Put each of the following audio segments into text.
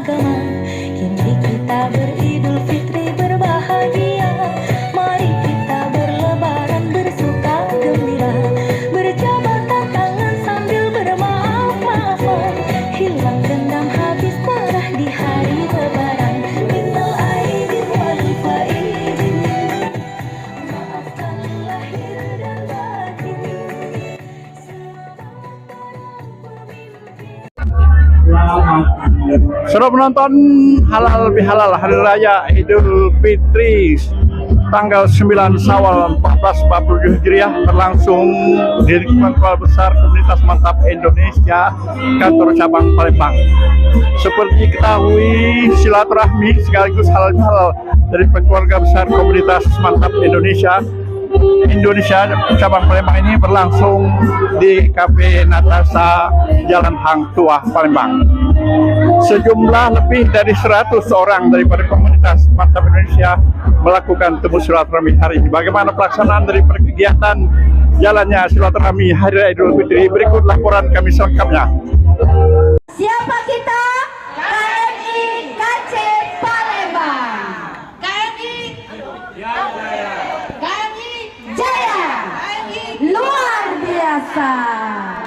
agama. Kini kita beridul fitri berbahagia. Mari kita berlebaran bersuka gembira, berjabat tangan sambil bermaaf-maafan, hilang dendam habis marah di hari lebaran. Minal aidin wal faizin, maafkan lahir dan batin. Sudah menonton halal bihalal hari raya Idul Fitri tanggal 9 Syawal 1447 Hijriah berlangsung di lingkungan Keluarga Besar Komunitas Mantap Indonesia kantor cabang Palembang. Seperti diketahui, silaturahmi sekaligus halal bihalal dari keluarga besar Komunitas Mantap Indonesia cabang Palembang ini berlangsung di Cafe Natasa Jalan Hang Tuah Palembang. Sejumlah lebih dari 100 orang daripada Komunitas Mantap Indonesia melakukan temu silaturahmi hari ini. Bagaimana pelaksanaan dari kegiatan jalannya silaturahmi Hari Raya Idul Fitri? Berikut laporan kami selengkapnya. Siapa kita? KMI KC Palembang. KMI Jaya. KMI Jaya. KMI luar biasa.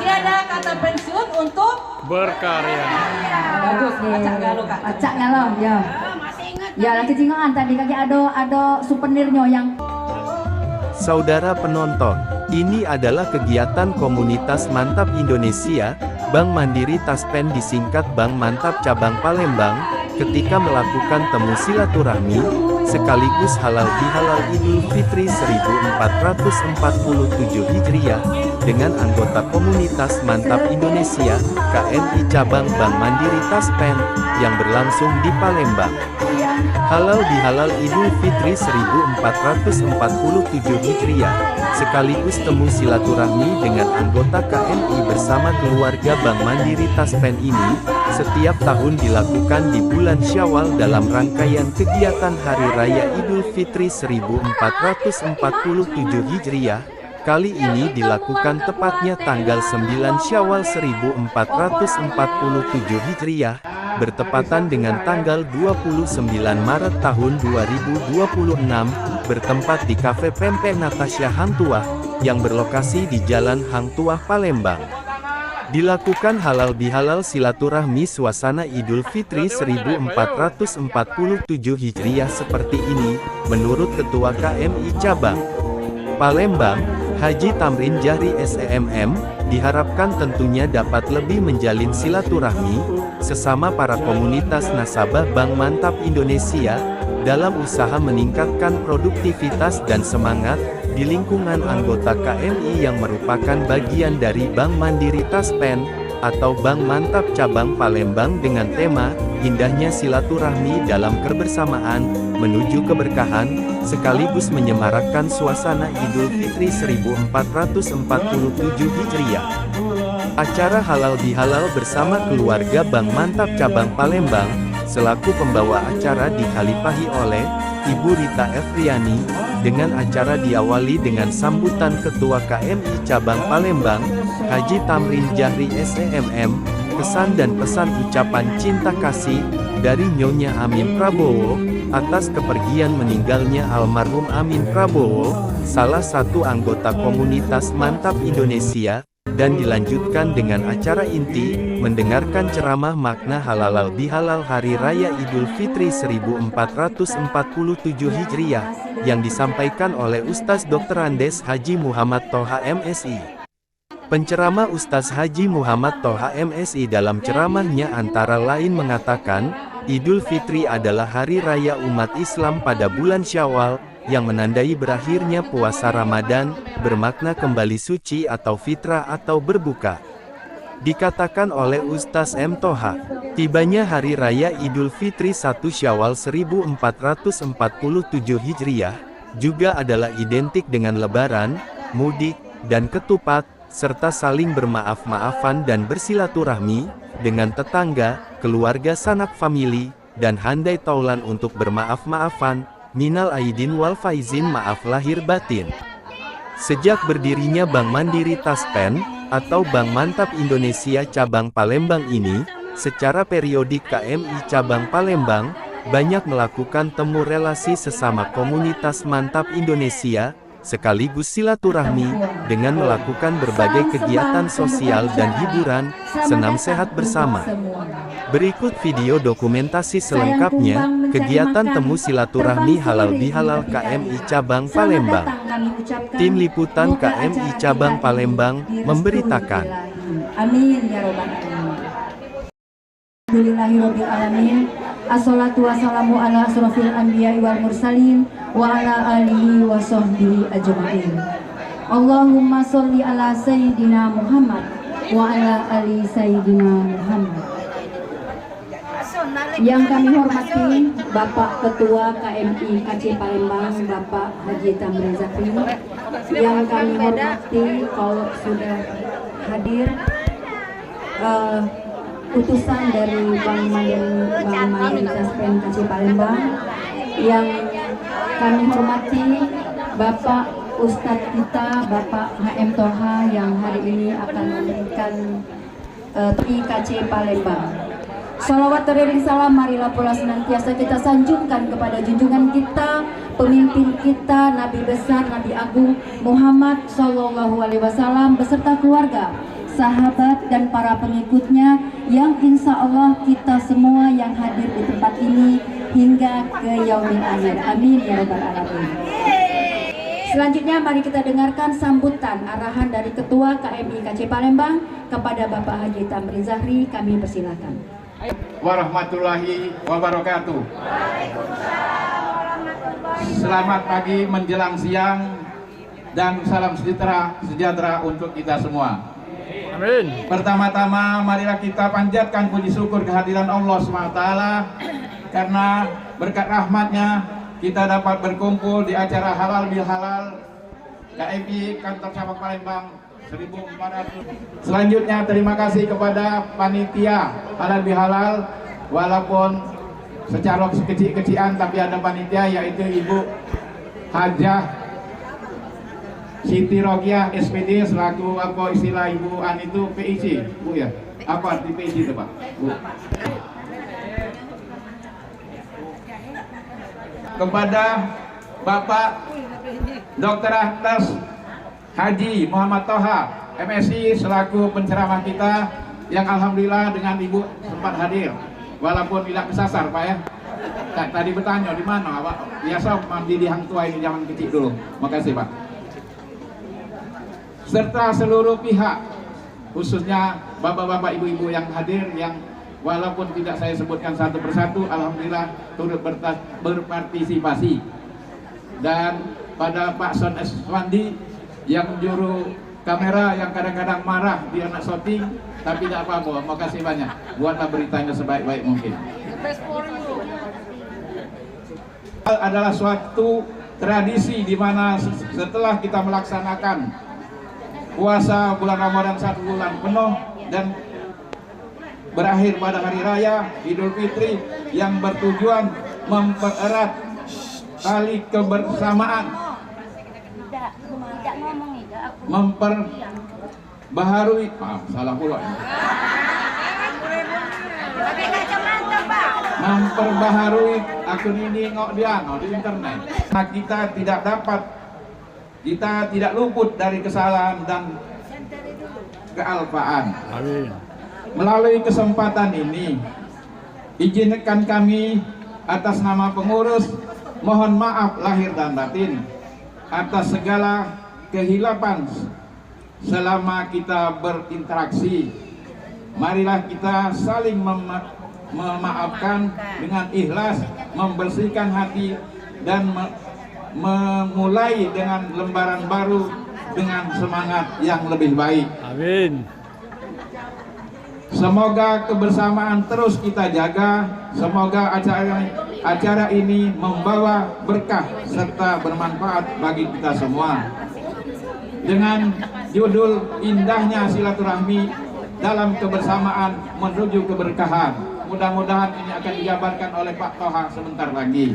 Tiada kata pensiun untuk Berkarya. bagus nih. Acak galo kak. Acak galo ya. Masih ingat. Ya lagi jingan tadi kaki ada souvenirnya yang. Saudara penonton, ini adalah kegiatan Komunitas Mantap Indonesia, Bank Mandiri Taspen disingkat Bank Mantap Cabang Palembang, ketika melakukan temu silaturahmi, sekaligus halal bihalal Idul Fitri 1447 Hijriah, dengan anggota Komunitas Mantap Indonesia, KMI Cabang Bank Mandiri Taspen, yang berlangsung di Palembang. Halal bihalal Idul Fitri 1447 Hijriah, sekaligus temu silaturahmi dengan anggota KMI bersama keluarga Bank Mandiri Taspen ini, setiap tahun dilakukan di bulan Syawal dalam rangkaian kegiatan Hari Raya Idul Fitri 1447 Hijriah. Kali ini dilakukan tepatnya tanggal 9 Syawal 1447 Hijriah, bertepatan dengan tanggal 29 Maret tahun 2026, bertempat di Cafe Pempek Natasha Hang Tuah, yang berlokasi di Jalan Hang Tuah Palembang. Dilakukan halal bihalal silaturahmi suasana Idul Fitri 1447 Hijriah seperti ini, menurut Ketua KMI Cabang Palembang, Haji Tamrin Jahri SEMM, diharapkan tentunya dapat lebih menjalin silaturahmi sesama para komunitas nasabah Bank Mantap Indonesia dalam usaha meningkatkan produktivitas dan semangat di lingkungan anggota KMI yang merupakan bagian dari Bank Mandiri Taspen atau Bank Mantap Cabang Palembang dengan tema Indahnya Silaturahmi dalam Kebersamaan Menuju Keberkahan, sekaligus menyemarakkan suasana Idul Fitri 1447 Hijriah. Acara halal bihalal bersama keluarga Bank Mantap Cabang Palembang, selaku pembawa acara dihalifahi oleh Ibu Rita Efriani, dengan acara diawali dengan sambutan Ketua KMI Cabang Palembang, Haji Tamrin Jahri SEMM, kesan dan pesan ucapan cinta kasih dari Nyonya Amin Prabowo, atas kepergian meninggalnya almarhum Amin Prabowo, salah satu anggota Komunitas Mantap Indonesia, dan dilanjutkan dengan acara inti, mendengarkan ceramah makna halal bihalal Hari Raya Idul Fitri 1447 Hijriah, yang disampaikan oleh Ustaz Dr. Andes Haji Muhammad Toha MSI. Penceramah Ustaz Haji Muhammad Toha MSI dalam ceramahnya antara lain mengatakan, Idul Fitri adalah hari raya umat Islam pada bulan Syawal, yang menandai berakhirnya puasa Ramadan, bermakna kembali suci atau fitrah atau berbuka. Dikatakan oleh Ustaz M. Toha, tibanya hari raya Idul Fitri 1 Syawal 1447 Hijriah, juga adalah identik dengan lebaran, mudik, dan ketupat, serta saling bermaaf-maafan dan bersilaturahmi dengan tetangga, keluarga sanak famili, dan handai taulan untuk bermaaf-maafan. Minal aidin wal faizin, maaf lahir batin. Sejak berdirinya Bank Mandiri Taspen atau Bank Mantap Indonesia Cabang Palembang ini, Secara periodik KMI Cabang Palembang banyak melakukan temu relasi sesama komunitas mantap Indonesia, sekaligus silaturahmi dengan melakukan berbagai kegiatan sosial dan hiburan, senam sehat bersama. Berikut video dokumentasi selengkapnya, kegiatan temu silaturahmi halal bihalal KMI Cabang Palembang. Tim Liputan KMI Cabang Palembang memberitakan. Amin ya robbal alamin. Alhamdulillahirabbil alamin. Assalatu wassalamu ala asrofil anbiya'i wal mursalin wa ala alihi wa sahbihi ajma'in. Allahumma sholli ala sayyidina Muhammad wa ala ali sayyidina Muhammad. Yang kami hormati Bapak Ketua KMI KC Palembang, Bapak Haji Tamrin Zahri. Yang kami hormati kalau sudah hadir utusan dari Bang Mayen Taspen KC Palembang. Yang kami hormati Bapak Ustadz kita, Bapak HM Toha yang hari ini akan memberikan KC Palembang. Salawat teriring salam, marilah pula senantiasa kita sanjungkan kepada junjungan kita, pemimpin kita, Nabi besar, Nabi Agung Muhammad Sallallahu Alaihi Wasallam beserta keluarga, sahabat dan para pengikutnya yang insya Allah kita semua yang hadir di tempat ini hingga ke yaumil akhir. Amin ya robbal alamin. Selanjutnya mari kita dengarkan sambutan arahan dari Ketua KMI KC Palembang kepada Bapak Haji Tamrin Zahri. Kami persilakan. Warahmatullahi wabarakatuh. Selamat pagi menjelang siang dan salam sejahtera untuk kita semua. Amin. Pertama-tama marilah kita panjatkan puji syukur kehadiran Allah SWT karena berkat rahmatnya kita dapat berkumpul di acara halal bihalal KMI Kantor Cabang Palembang 1400. Selanjutnya terima kasih kepada panitia halal bihalal, walaupun secara kecil-kecilan tapi ada panitia yaitu Ibu Hajah Siti Rogiah SPD selaku apa istilah Ibu An itu PIC, Bu ya? Apa arti PIC itu Pak? Bu. Kepada Bapak Dr. Atas Haji Muhammad Toha MSI selaku penceramah kita yang alhamdulillah dengan Ibu sempat hadir walaupun tidak kesasar Pak ya. Tadi bertanya di mana Pak? Biasa mandi di hang tua ini zaman kecil dulu. Makasih Pak. Serta seluruh pihak khususnya bapak-bapak ibu-ibu yang hadir yang walaupun tidak saya sebutkan satu persatu alhamdulillah turut berpartisipasi. Dan pada Pak Son Eswandi yang juru kamera yang kadang-kadang marah di anak syuting, tapi tidak apa-apa, makasih banyak. Buatlah beritanya sebaik-baik mungkin. Adalah suatu tradisi di mana setelah kita melaksanakan puasa bulan Ramadan 1 bulan penuh dan berakhir pada hari raya Idul Fitri yang bertujuan mempererat tali kebersamaan, memperbaharui salah pula memperbaharui akun ini di internet. Nah, kita tidak luput dari kesalahan dan kealpaan. Amin. Melalui kesempatan ini izinkan kami atas nama pengurus mohon maaf lahir dan batin atas segala kehilapan selama kita berinteraksi. Marilah kita saling memaafkan dengan ikhlas, membersihkan hati dan memulai dengan lembaran baru dengan semangat yang lebih baik. Amin. Semoga kebersamaan terus kita jaga. Semoga acara ini membawa berkah serta bermanfaat bagi kita semua. Dengan judul indahnya silaturahmi dalam kebersamaan menuju keberkahan. Mudah-mudahan ini akan dijabarkan oleh Pak Toha sebentar lagi.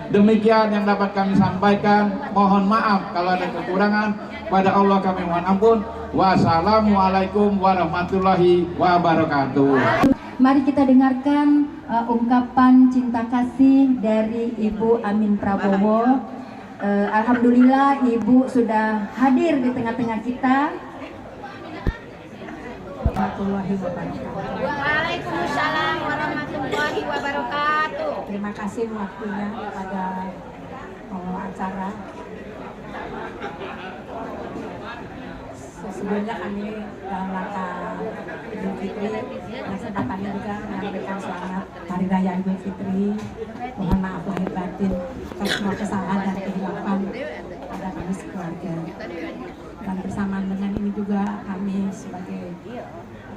Demikian yang dapat kami sampaikan. Mohon maaf kalau ada kekurangan. Pada Allah kami mohon ampun. Wassalamualaikum warahmatullahi wabarakatuh. Mari kita dengarkan ungkapan cinta kasih dari Ibu Amin Prabowo. Alhamdulillah Ibu sudah hadir di tengah-tengah kita. Waalaikumsalam warahmatullahi wabarakatuh. Terima kasih waktunya pada acara. Sebelumnya kami dalam rangka Idul Fitri, kesempatan ini juga menyampaikan selamat Hari Raya Idul Fitri. Mohon maaf lahir batin atas semua kesalahan dan kehilapan pada kami sekeluarga. Dan bersamaan dengan ini juga kami sebagai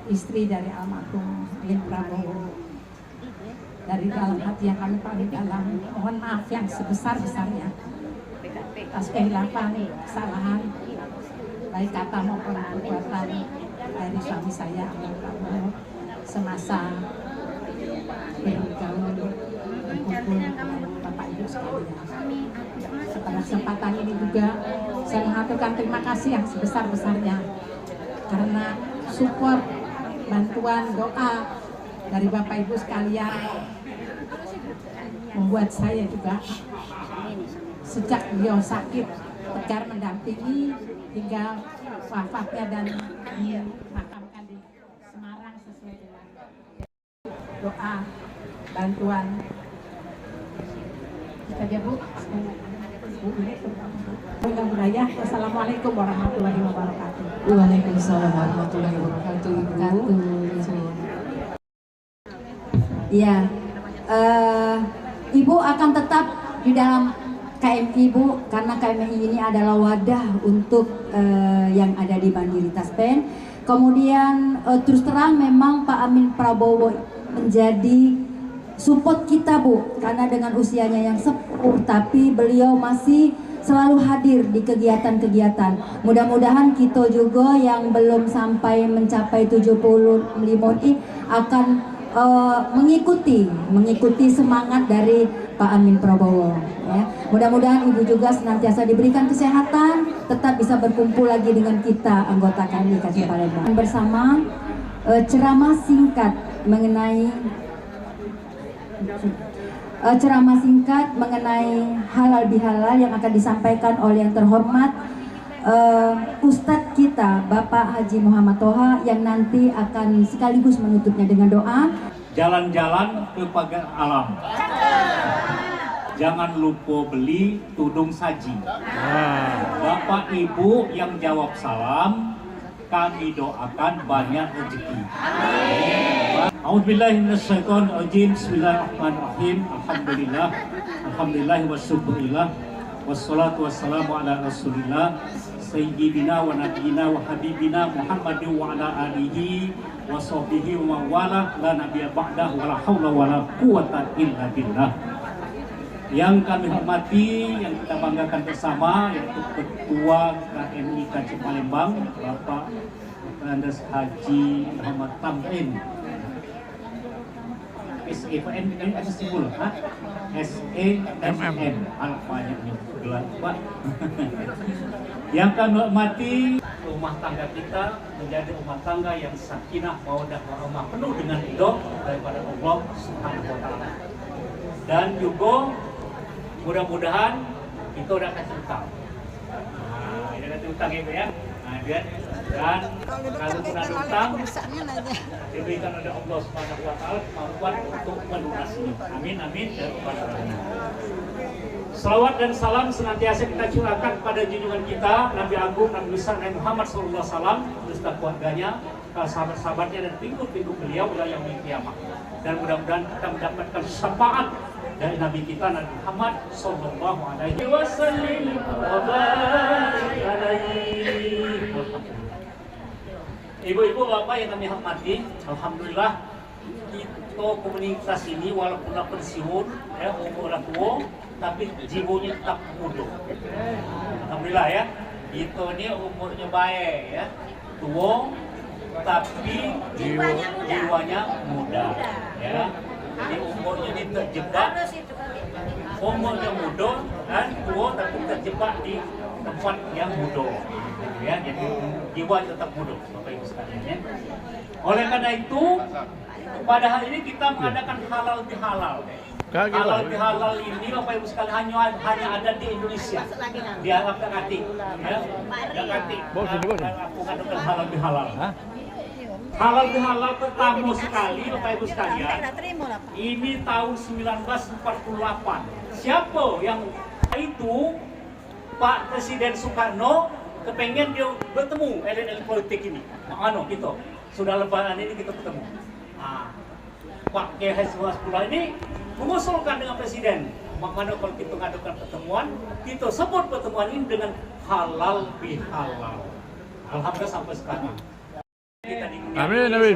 istri dari almarhum Amin Prabowo, dari dalam hati yang kami paling dalam, mohon maaf yang sebesar-besarnya atas kehilapan, kesalahan, baik kata maupun perbuatan dari suami saya Amin Prabowo semasa bergaul berkumpul dengan Bapak Ibu sekalian. Pada kesempatan ini juga saya mengaturkan terima kasih yang sebesar-besarnya karena support, bantuan, doa dari Bapak Ibu sekalian membuat saya juga sejak beliau sakit tegar mendampingi hingga wafatnya dan dimakamkan di Semarang sesuai dengan doa, bantuan. Kita aja Bu. Mudah-mudahan. Wassalamualaikum warahmatullahi wabarakatuh. Waalaikumsalam warahmatullahi wabarakatuh. Iya, Ibu akan tetap di dalam KMI Bu, karena KMI ini adalah wadah untuk yang ada di Mandiri Taspen. Kemudian terus terang memang Pak Amin Prabowo menjadi support kita Bu, karena dengan usianya yang sepuh tapi beliau masih selalu hadir di kegiatan-kegiatan. Mudah-mudahan kita juga yang belum sampai mencapai 75 I akan mengikuti semangat dari Pak Amin Prabowo ya. Mudah-mudahan Ibu juga senantiasa diberikan kesehatan, tetap bisa berkumpul lagi dengan kita anggota KMI Kaci Palembang bersama ceramah singkat mengenai halal bihalal yang akan disampaikan oleh yang terhormat Ustadz kita Bapak Haji Muhammad Toha yang nanti akan sekaligus menutupnya dengan doa. Jalan-jalan ke pagar alam. Jangan lupa beli tudung saji. Bapak Ibu yang jawab salam, kami doakan banyak rezeki. A'udzubillahi minasyaitonirrajim. Bismillahirrahmanirrahim. Alhamdulillah wa syukurillah wassalatu wassalamu ala Rasulillah sayyidina wa nabiyina wa habibina Muhammadin wa ala alihi wa sahbihi wa wala la nabiyya ba'dah wa la haula wa la quwata illa billah. Yang kami hormati, yang kita banggakan bersama, yaitu Ketua KMI Kaci Palembang, Bapak Andes Haji Muhammad Tamrin. SEMM apa simbol? SEMM. Alah banyaknya gelar Pak. Yang kami hormati, rumah tangga kita menjadi rumah tangga yang sakinah, mawaddah warahmah, penuh dengan ridho daripada Allah Subhanahu wa taala. Dan juga mudah-mudahan kita udah kasih utang. Nah, ini kasih utang ya, Bu ya. Nah, dan kalau pun ada utang, diberikan oleh Allah Subhanahu wa taala kemampuan untuk melunasinya. Amin amin ya rabbal alamin. Salawat dan salam senantiasa kita curahkan kepada junjungan kita Nabi Agung Nabi besar Nabi Muhammad SAW, beserta keluarganya, sahabat-sahabatnya dan pengikut-pengikut beliau hingga yaumil kiamah. Dan mudah-mudahan kita mendapatkan syafaat dari Nabi kita Nabi Muhammad sallallahu alaihi wasallam. Ibu-ibu, bapak yang kami hormati, alhamdulillah kita komunitas ini walaupun pensiun, ya umur tua, tapi jiwanya tetap muda. Alhamdulillah ya, kita ini umurnya baik ya, tua tapi jiwanya muda. Ya. Jadi umurnya ini terjebak, umurnya muda dan tua tapi terjebak di tempat yang muda. Ya, jadi jiwa tetap muda, Bapak Ibu sekalian ya. Oleh karena itu, pada hari ini kita mengadakan halal bihalal. Halal bihalal ini Bapak Ibu sekalian hanya ada di Indonesia. Di Arab Sakati. Ya. Sakati. Aku mengadakan halal bihalal. Halal bihalal pertama sekali Bapak Ibu sekalian. Ini tahun 1948. Siapa yang itu Pak Presiden Soekarno kepengen dia bertemu elit-elit politik ini. Ano gitu. Sudah lebaran ini kita bertemu. Pak Kiai Haji Wasbullah ini mengusulkan dengan Presiden. Makanya kalau kita mengadakan pertemuan, kita sebut pertemuan ini dengan halal bihalal. Alhamdulillah sampai sekarang. Kita Amin, amin.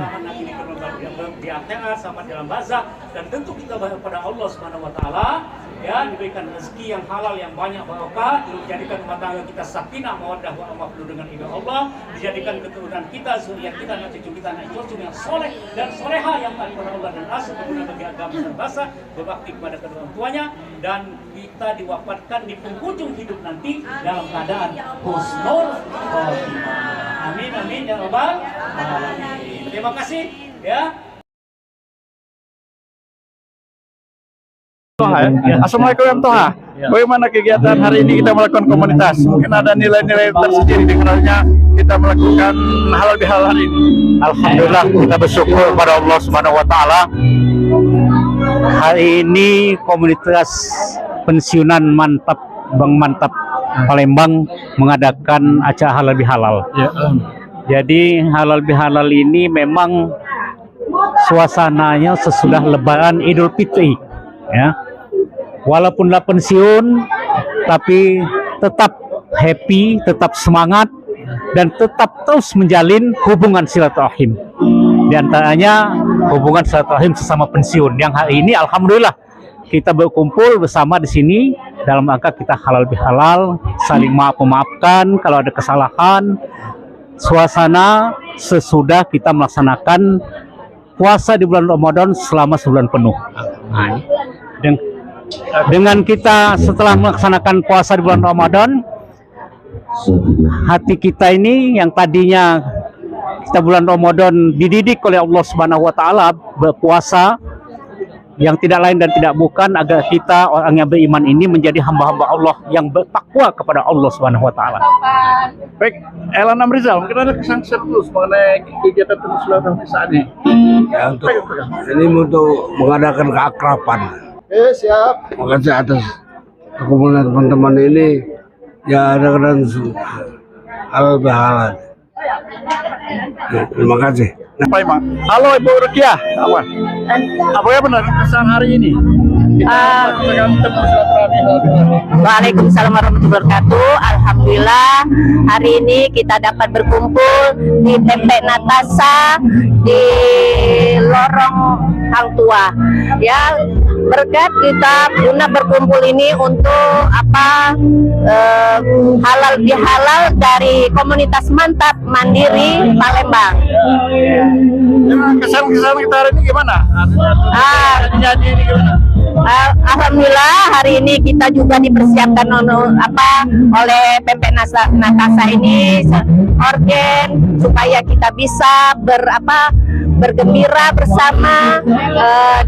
Di akhirat sama dalam barzakh, dan tentu kita berharap pada Allah Subhanahu wa taala ya diberikan rezeki yang halal yang banyak barokah, dijadikan rumah tangga kita sakinah mawaddah warahmah penuh dengan ridha Allah, dijadikan keturunan kita, zuriat kita, anak cucu kita, anak cucu yang soleh dan soleha yang taat kepada Allah dan Rasul, berguna bagi agama dan bangsa, berbakti kepada kedua orang tuanya, dan kita diwafatkan di penghujung hidup nanti dalam keadaan husnul khotimah. Amin amin ya rabbal alamin. Terima kasih ya. Assalamualaikum Toha. Bagaimana kegiatan hari ini kita melakukan komunitas? Mungkin ada nilai-nilai tersendiri dengannya kita melakukan halal bihalal hari ini. Alhamdulillah kita bersyukur pada Allah Subhanahu wa taala. Hari ini komunitas pensiunan mantap Bang Mantap Palembang mengadakan acara halal bihalal. Jadi halal bihalal ini memang suasananya sesudah Lebaran Idul Fitri, ya. Walaupun pensiun, tapi tetap happy, tetap semangat, dan tetap terus menjalin hubungan silaturahim. Di antaranya hubungan silaturahim sesama pensiun. Yang hari ini, alhamdulillah, kita berkumpul bersama di sini dalam rangka kita halal bihalal, saling maaf-memaafkan kalau ada kesalahan. Suasana sesudah kita melaksanakan puasa di bulan Ramadan selama sebulan penuh. Dengan kita setelah melaksanakan puasa di bulan Ramadan, hati kita ini yang tadinya kita bulan Ramadan dididik oleh Allah Subhanahu wa taala berpuasa yang tidak lain dan tidak bukan agar kita orang yang beriman ini menjadi hamba-hamba Allah yang bertakwa kepada Allah Subhanahu wa taala. Baik, Elan Amrizal, mungkin ada kesan terus mengenai kegiatan silaturahmi saat ini. Ya, ini untuk mengadakan keakraban. Siap. Makasih atas kekumpulan teman-teman ini. Ya, ada kadang halal bihalal. Ya, terima kasih. Halo Ibu Rukiah, apa ya benar kesan hari ini? Waalaikumsalam warahmatullahi wabarakatuh. Alhamdulillah hari ini kita dapat berkumpul di Tempe Natasa di lorong Hang Tua. Ya, berkat kita guna berkumpul ini untuk halal bihalal dari komunitas Mantap Mandiri Palembang. Kesan-kesan kita hari ini gimana? Jadi ini gimana? Alhamdulillah hari ini kita juga dipersiapkan oleh Tempe Natasa ini organ supaya kita bisa bergembira bersama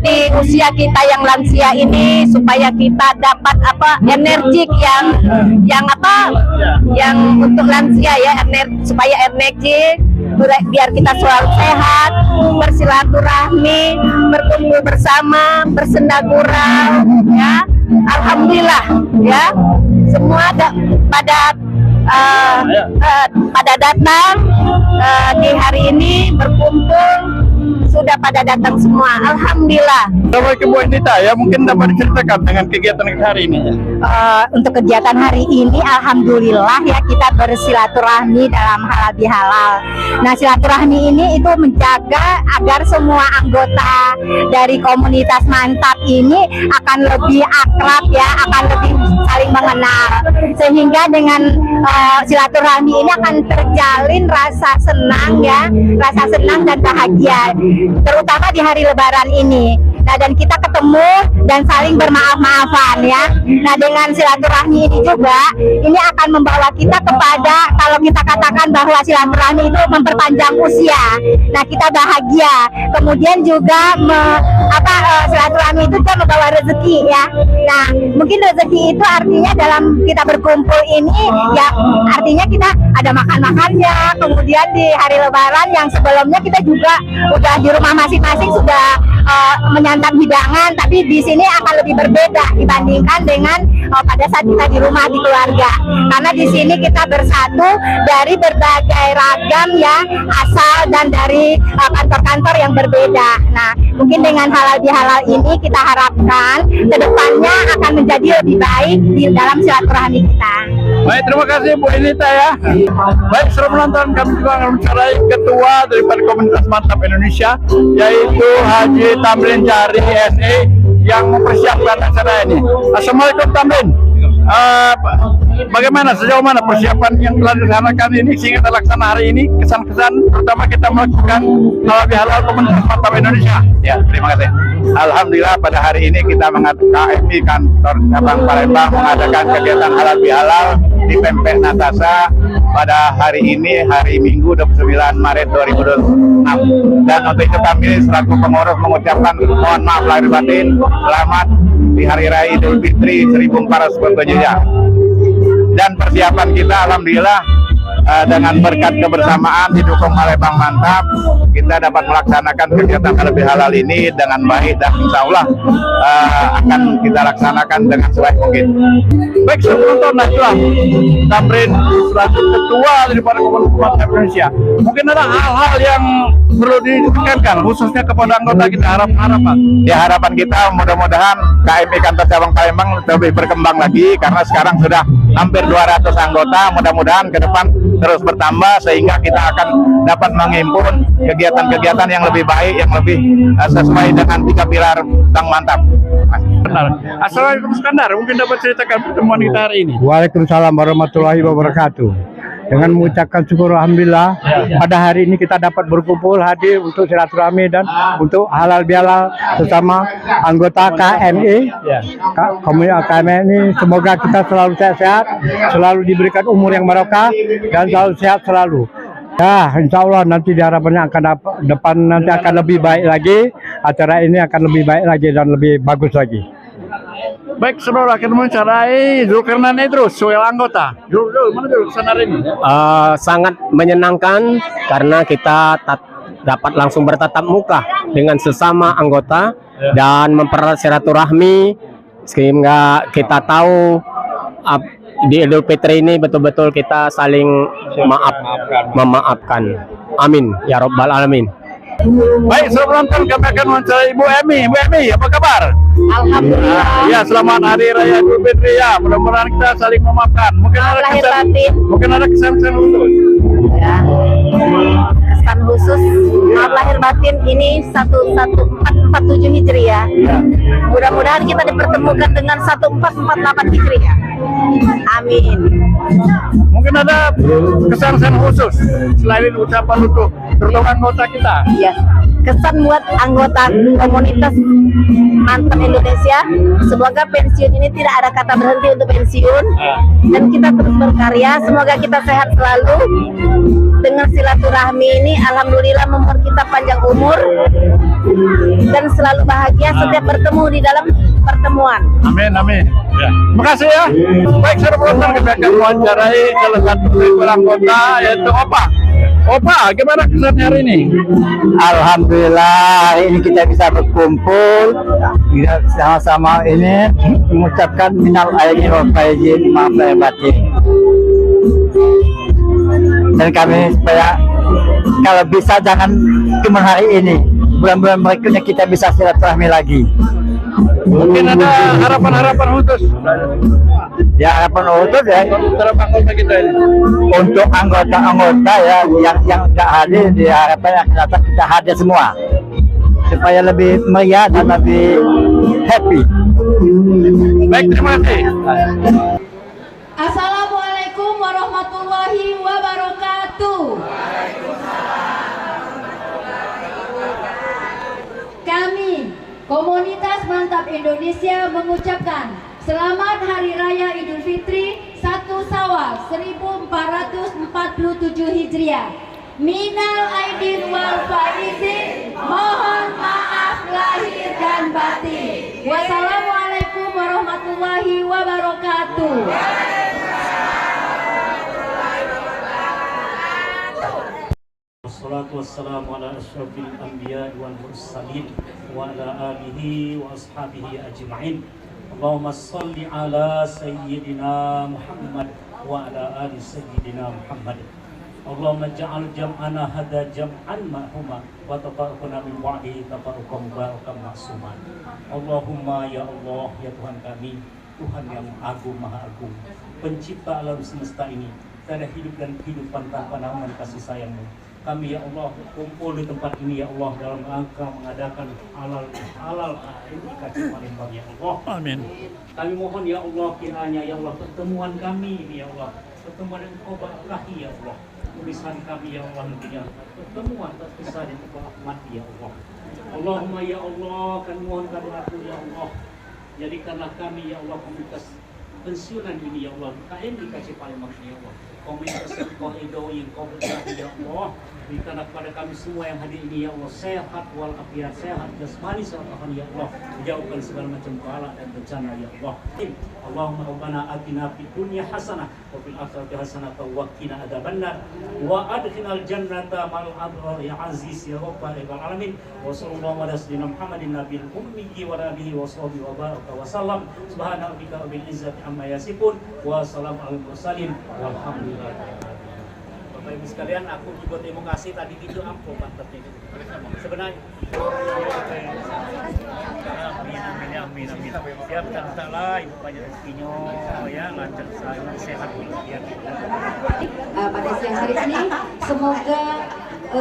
di usia kita yang lansia ini, supaya kita dapat energik yang untuk lansia ya, supaya energik biar kita selalu sehat, bersilaturahmi, berkumpul bersama, bersenda-gurau ya. Alhamdulillah ya, semua pada datang di hari ini berkumpul, sudah pada datang semua. Alhamdulillah. Assalamualaikum Bu Indita, ya mungkin dapat diceritakan dengan kegiatan hari ini. Untuk kegiatan hari ini, alhamdulillah ya kita bersilaturahmi dalam halal bihalal. Nah, silaturahmi ini itu menjaga agar semua anggota dari komunitas Mantap ini akan lebih akrab ya, akan lebih saling mengenal, sehingga dengan silaturahmi ini akan terjalin rasa senang ya, rasa senang dan bahagia, terutama di hari Lebaran ini. Nah, dan kita ketemu dan saling bermaaf-maafan ya. Nah, dengan silaturahmi ini juga, ini akan membawa kita kepada, kalau kita katakan bahwa silaturahmi itu memperpanjang usia. Nah, kita bahagia. Kemudian juga silaturahmi itu juga membawa rezeki ya. Nah, mungkin rezeki itu artinya dalam kita berkumpul ini ya, artinya kita ada makan-makannya. Kemudian di hari Lebaran yang sebelumnya kita juga udah di rumah masing-masing sudah menyantap hidangan, tapi di sini akan lebih berbeda dibandingkan dengan pada saat kita di rumah di keluarga. Karena di sini kita bersatu dari berbagai ragam ya asal dan dari kantor-kantor yang berbeda. Nah, mungkin dengan halal bihalal ini kita harapkan kedepannya akan menjadi lebih baik di dalam silaturahmi kita. Baik, terima kasih Bu Inita ya. Baik, seru menonton, kami juga akan mencerai ketua daripada Komunitas Mantap Indonesia, yaitu Haji Tamrin Jari SE yang mempersiapkan acara ini. Assalamualaikum Tamrin. Bagaimana, sejauh mana persiapan yang telah dilaksanakan ini sehingga terlaksana hari ini, kesan-kesan terutama kita melakukan halal bihalal Komunitas Mantap Indonesia? Ya, terima kasih. Alhamdulillah pada hari ini kita KMI kantor cabang Palembang mengadakan kegiatan halal bihalal di Pempek Natasa pada hari ini, hari Minggu 29 Maret 2026. Dan untuk itu kami selaku pengurus mengucapkan mohon maaf lahir batin, selamat di Hari Raya Idul Fitri 1447 ya. Dan persiapan kita alhamdulillah dengan berkat kebersamaan didukung oleh Bank Mantap, kita dapat melaksanakan kegiatan halal bihalal ini dengan baik dan insya Allah akan kita laksanakan dengan sebaik mungkin. Baik, sebelum itulah Tamrin selaku ketua daripada Komunitas Mantap Indonesia, mungkin ada hal-hal yang perlu ditekankan khususnya kepada anggota kita, harapan ya, harapan kita mudah-mudahan KMI kantor cabang Palembang lebih berkembang lagi, karena sekarang sudah hampir 200 anggota, mudah-mudahan ke depan terus bertambah sehingga kita akan dapat menghimpun kegiatan-kegiatan yang lebih baik, yang lebih sesuai dengan 3 pilar Bank Mantap. Benar. Assalamualaikum Skandar, mungkin dapat ceritakan pertemuan kita hari ini. Waalaikumsalam warahmatullahi wabarakatuh. Dengan mengucapkan syukur alhamdulillah pada hari ini kita dapat berkumpul hadir untuk silaturahmi dan untuk halal bihalal bersama anggota KMI. Komunitas KMI ini semoga kita selalu sehat-sehat, selalu diberikan umur yang barokah dan selalu sehat selalu. Ya, insya Allah nanti diharapkannya akan depan nanti akan lebih baik lagi, acara ini akan lebih baik lagi dan lebih bagus lagi. Baik, saudara, kita mencarai Zulkarnain Idrus, soal anggota. Mana dulu kesan hari ini? Sangat menyenangkan karena kita dapat langsung bertatap muka dengan sesama anggota dan mempererat silaturahmi sehingga kita tahu di Idul Fitri ini betul-betul kita saling memaafkan. Amin ya Rabbal Alamin. Baik, sebelum penonton kami akan mencari Ibu Emi. Ibu Emi, apa kabar? Alhamdulillah. Ya, selamat Hari Raya Idul Fitri ya. Mudah-mudahan kita saling memaafkan. Mungkin ada kesan-kesan khusus. Ya. Kesan khusus maaf lahir batin ini 1447 Hijriah. Mudah-mudahan kita dipertemukan dengan 1448 Hijriah. Amin. Mungkin ada kesan-kesan khusus selain ucapan untuk terutama anggota kita. Ya, kesan buat anggota Komunitas Mantap Indonesia, semoga pensiun ini tidak ada kata berhenti untuk pensiun dan kita terus berkarya. Semoga kita sehat selalu. Dengan silaturahmi ini alhamdulillah membuat kita panjang umur dan selalu bahagia setiap bertemu di dalam pertemuan. Amin, amin. Ya. Terima kasih ya. Baik, saudara penonton, kita akan mewawancarai salah satu dari anggota yaitu Opa. Opa, gimana kesan hari ini? Alhamdulillah ini kita bisa berkumpul sama-sama ini mengucapkan minal aidin wal faizin, maaf lahir batin. Dan kami supaya kalau bisa jangan cuma hari ini, bulan-bulan berikutnya kita bisa silaturahmi lagi. Mungkin ada harapan-harapan khusus. Ya, harapan khusus ya terhadap anggota kita ini. Untuk anggota-anggota ya yang nggak hadir, diharapkan yang datang kita hadir semua supaya lebih meriah dan lebih happy. Baik, terima kasih. Assalamualaikum warahmatullahi wabarakatuh. Kami Komunitas Mantap Indonesia mengucapkan Selamat Hari Raya Idul Fitri 1 Syawal 1447 Hijriah. Minal aidin wal faizin, mohon maaf lahir dan batin. Wassalamualaikum warahmatullahi wabarakatuh. Wassalatu wassalamu ala asyrafil anbiya wal mursalin wa ala alihi wa ashabihi ajma'in. Allahumma salli ala sayyidina Muhammad wa ala ali sayyidina Muhammad. Allahumma ja'al jam'ana hadha jam'an ma'huma wa tafarraqna min ba'dihi tafarruqan mubarakan ma'suman. Allahumma ya Allah, ya Tuhan kami, Tuhan yang agung maha agung, pencipta alam semesta ini, tiada hidup dan kehidupan tanpa naungan kasih sayang-Mu. Kami ya Allah kumpul di tempat ini ya Allah dalam rangka mengadakan halal ini KCI Palembang ya Allah. Amin. Kami mohon ya Allah kiranya ya Allah pertemuan kami ini ya Allah, pertemuan yang Engkau berkahi ya Allah. Tulisan kami ya Allah nantinya pertemuan terpisah dan Engkau rahmati ya Allah. Allahumma ya Allah kami mohon kehadirat-Mu ya Allah. Jadikanlah kami ya Allah komunitas pensiunan ini ya Allah, KMI KCI Palembang ya Allah. Komunitas yang Kau ridhoi, yang Kau berkahi ya Allah. Berikanlah kepada kami semua yang hadir ini ya Allah sehat walafiat, sehat jasmani serta rohani ya Allah. Jauhkan segala macam bala dan bencana ya Allah. Allahumma rabbana atina fid dunya hasanah wa fil akhirati hasanah wa qina adzabannar wa adkhilnal jannata ma'al abrar ya aziz ya rabbal alamin. Wa sallallahu ala sayyidina Muhammadin nabiyil ummi wa alihi wa sahbihi wa baraka wa sallam. Subhana rabbika rabbil izzati amma yasifun wa salamun alal mursalin walhamdulillah. Bapak Ibu sekalian, aku juga terima kasih tadi gitu ampuh mantapnya sebenarnya. Amin. Siap lah Ibu banyak rezekinya ya, lancar saya sehat ya. Pada siang hari ini semoga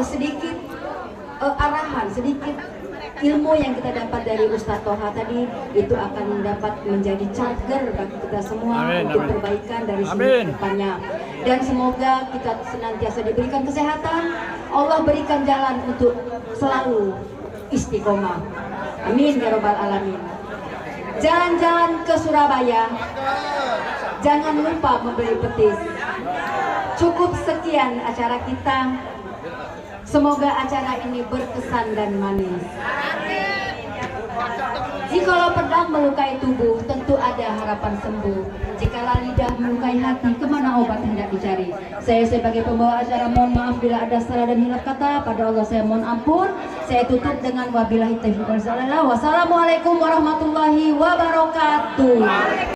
sedikit arahan, sedikit ilmu yang kita dapat dari Ustadz Toha tadi itu akan dapat menjadi cagar bagi kita semua untuk perbaikan dari sini depannya. Dan semoga kita senantiasa diberikan kesehatan, Allah berikan jalan untuk selalu istiqomah. Amin ya robbal alamin. Jalan-jalan ke Surabaya, jangan lupa membeli petis. Cukup sekian acara kita. Semoga acara ini berkesan dan manis. Jikalau pedang melukai tubuh, tentu ada harapan sembuh. Jikalau lidah melukai hati, kemana obat hendak dicari? Saya sebagai pembawa acara mohon maaf bila ada salah dan hilaf kata. Pada Allah saya mohon ampun. Saya tutup dengan wabillahi taufiq wal hidayah. Wassalamualaikum warahmatullahi wabarakatuh.